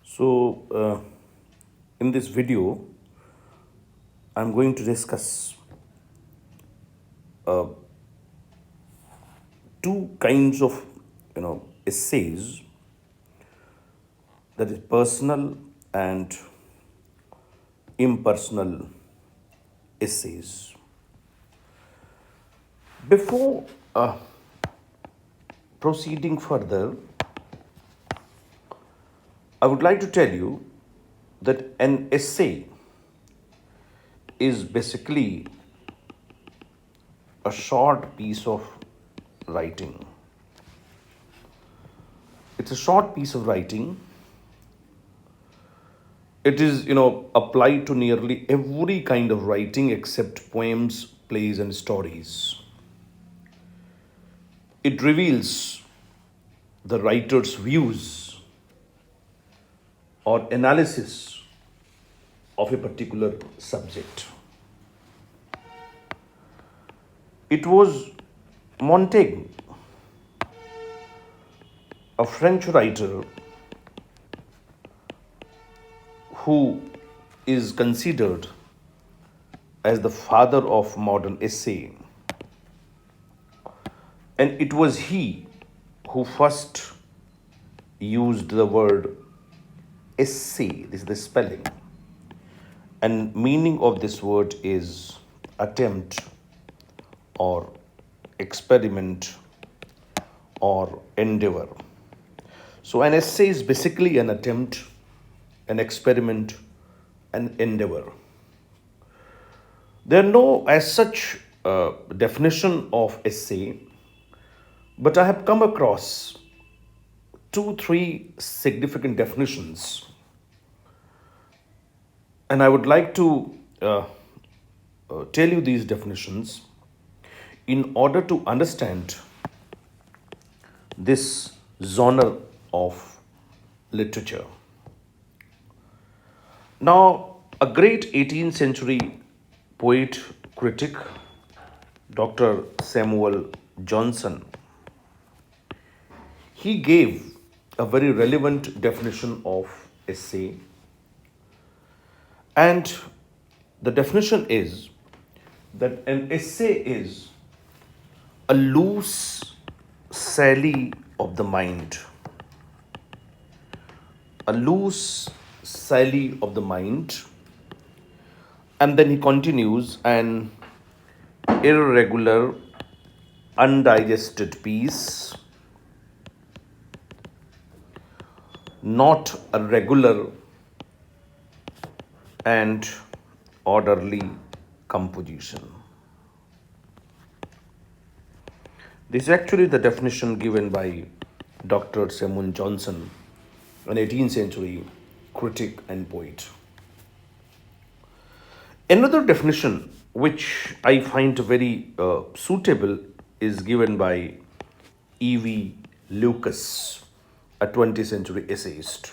In this video, I'm going to discuss two kinds of essays, that is personal and impersonal essays. Before proceeding further, I would like to tell you that an essay is basically a short piece of writing. It's a short piece of writing. It is, applied to nearly every kind of writing except poems, plays, and stories. It reveals the writer's views or analysis of a particular subject. It was Montaigne, a French writer who is considered as the father of modern essay. And it was he who first used the word essay. This is the spelling. And meaning of this word is attempt or experiment or endeavor. So an essay is basically an attempt, an experiment, an endeavor. There are no as such definition of essay, but I have come across two, three significant definitions, and I would like to tell you these definitions in order to understand this genre of literature. Now, a great 18th century poet critic, Dr. Samuel Johnson, he gave a very relevant definition of essay. And the definition is that an essay is a loose sally of the mind. A loose sally of the mind. And then he continues, an irregular, undigested piece, not a regular and orderly composition. This is actually the definition given by Dr. Samuel Johnson, an 18th century critic and poet. Another definition which I find very suitable is given by E.V. Lucas, a 20th century essayist.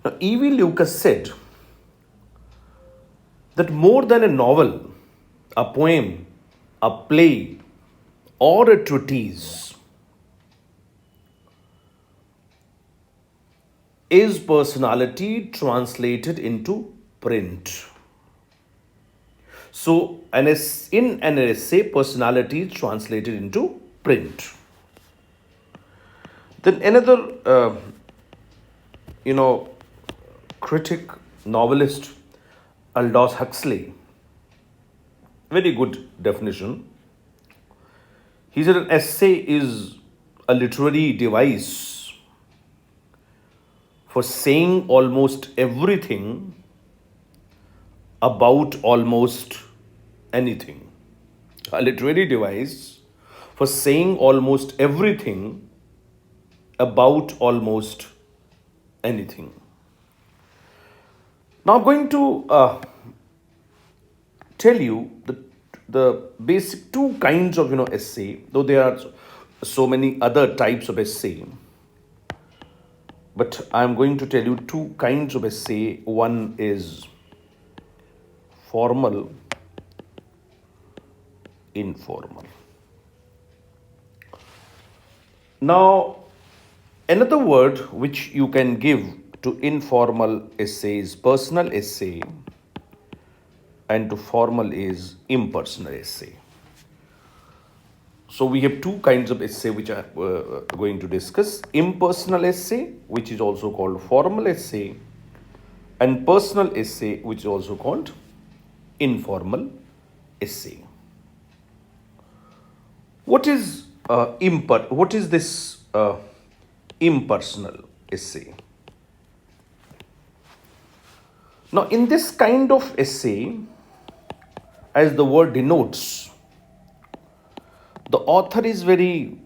Now, E.V. Lucas said that more than a novel, a poem, a play, or a treatise is personality translated into print. So, in an essay, personality is translated into print. Then another, critic, novelist, Aldous Huxley, very good definition. He said an essay is a literary device for saying almost everything about almost anything. A literary device for saying almost everything about almost anything. Now I'm going to tell you the basic two kinds of essay, though there are so many other types of essay. But I'm going to tell you two kinds of essay. One is formal, informal. Now, Another word which you can give to informal essay is personal essay, and to formal is impersonal essay. So we have two kinds of essay which I am going to discuss: impersonal essay, which is also called formal essay, and personal essay, which is also called informal essay. What is this impersonal essay? Now, in this kind of essay, as the word denotes, the author is very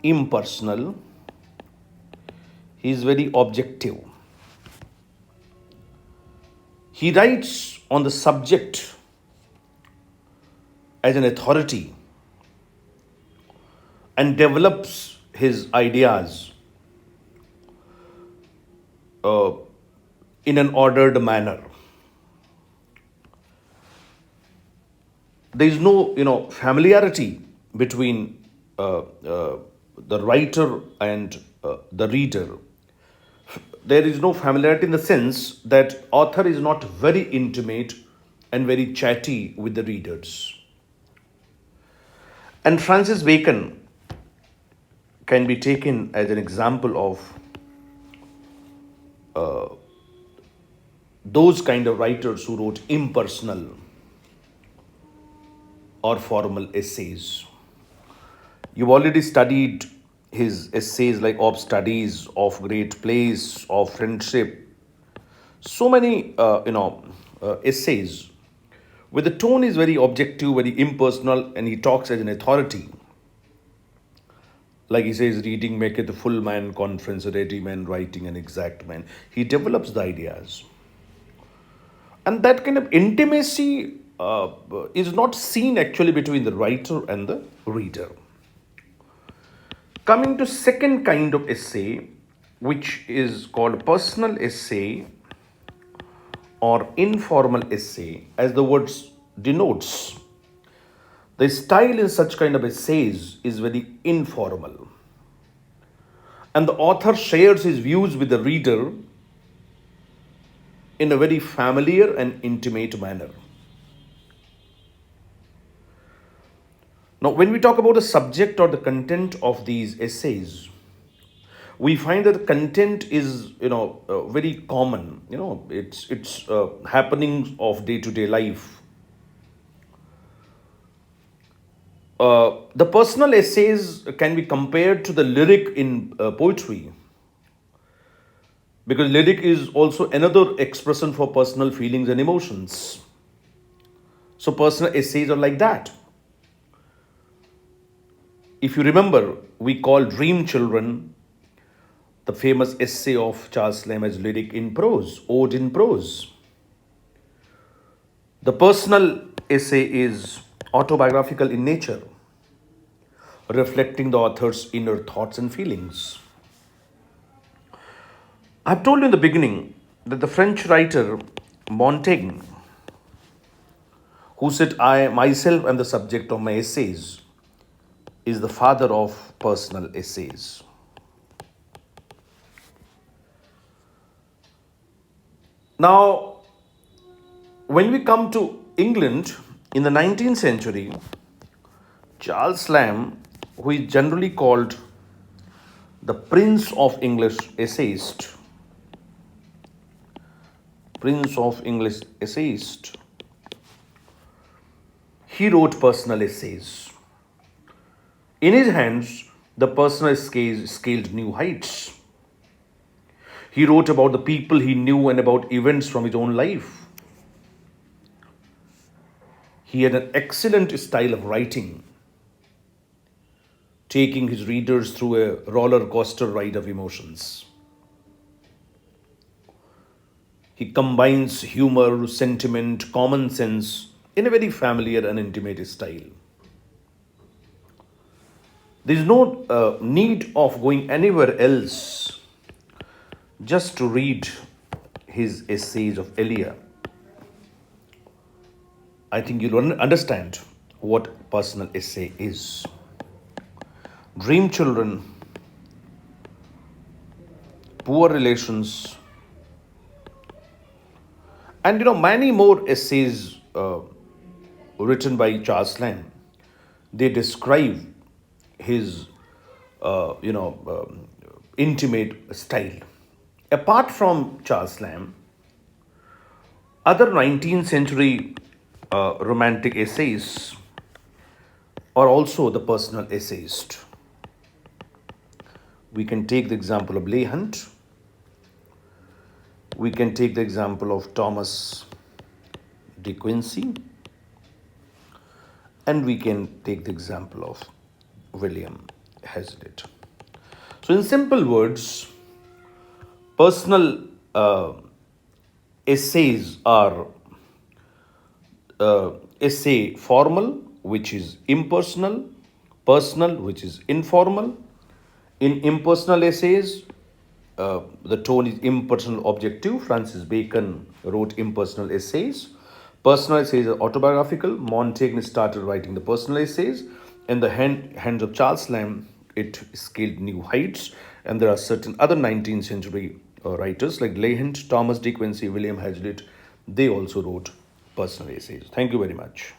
impersonal, he is very objective. He writes on the subject as an authority and develops his ideas in an ordered manner. There is no, familiarity between the writer and the reader. There is no familiarity in the sense that author is not very intimate and very chatty with the readers. And Francis Bacon can be taken as an example of those kind of writers who wrote impersonal or formal essays. You've already studied his essays like Of Studies, Of Great Place, Of Friendship. So many, essays where the tone is very objective, very impersonal, and he talks as an authority. Like he says, reading maketh a full man conference, a ready man writing an exact man. He develops the ideas. And that kind of intimacy is not seen actually between the writer and the reader. Coming to second kind of essay, which is called personal essay or informal essay, as the word denotes, the style in such kind of essays is very informal. And the author shares his views with the reader in a very familiar and intimate manner. Now, when we talk about the subject or the content of these essays, we find that the content is, very common. It's happenings of day-to-day life. The personal essays can be compared to the lyric in poetry, because lyric is also another expression for personal feelings and emotions. So personal essays are like that. If you remember, we call Dream Children the famous essay of Charles Lamb as lyric in prose, ode in prose. The personal essay is autobiographical in nature, reflecting the author's inner thoughts and feelings. I've told you in the beginning that the French writer Montaigne, who said, I myself am the subject of my essays, is the father of personal essays. Now, when we come to England in the 19th century, Charles Lamb, who is generally called the Prince of English essayist, he wrote personal essays. In his hands, the personal essays scaled new heights. He wrote about the people he knew and about events from his own life. He had an excellent style of writing, taking his readers through a roller coaster ride of emotions. He combines humor, sentiment, common sense in a very familiar and intimate style. There is no need of going anywhere else just to read his essays of Elia. I think you'll understand what personal essay is. Dream Children poor relations, and many more essays written by Charles Lamb. They describe his intimate style. Apart from Charles Lamb, other 19th century romantic essayists are also the personal essayist. We can take the example of Leigh Hunt. We can take the example of Thomas De Quincey. And we can take the example of William Hazlitt. So, in simple words, personal essays are essay formal, which is impersonal, personal, which is informal. In impersonal essays, the tone is impersonal objective. Francis Bacon wrote impersonal essays. Personal essays are autobiographical. Montaigne started writing the personal essays. In the hands of Charles Lamb, it scaled new heights. And there are certain other 19th century writers like Leigh Hunt, Thomas De Quincey, William Hazlitt. They also wrote personal essays. Thank you very much.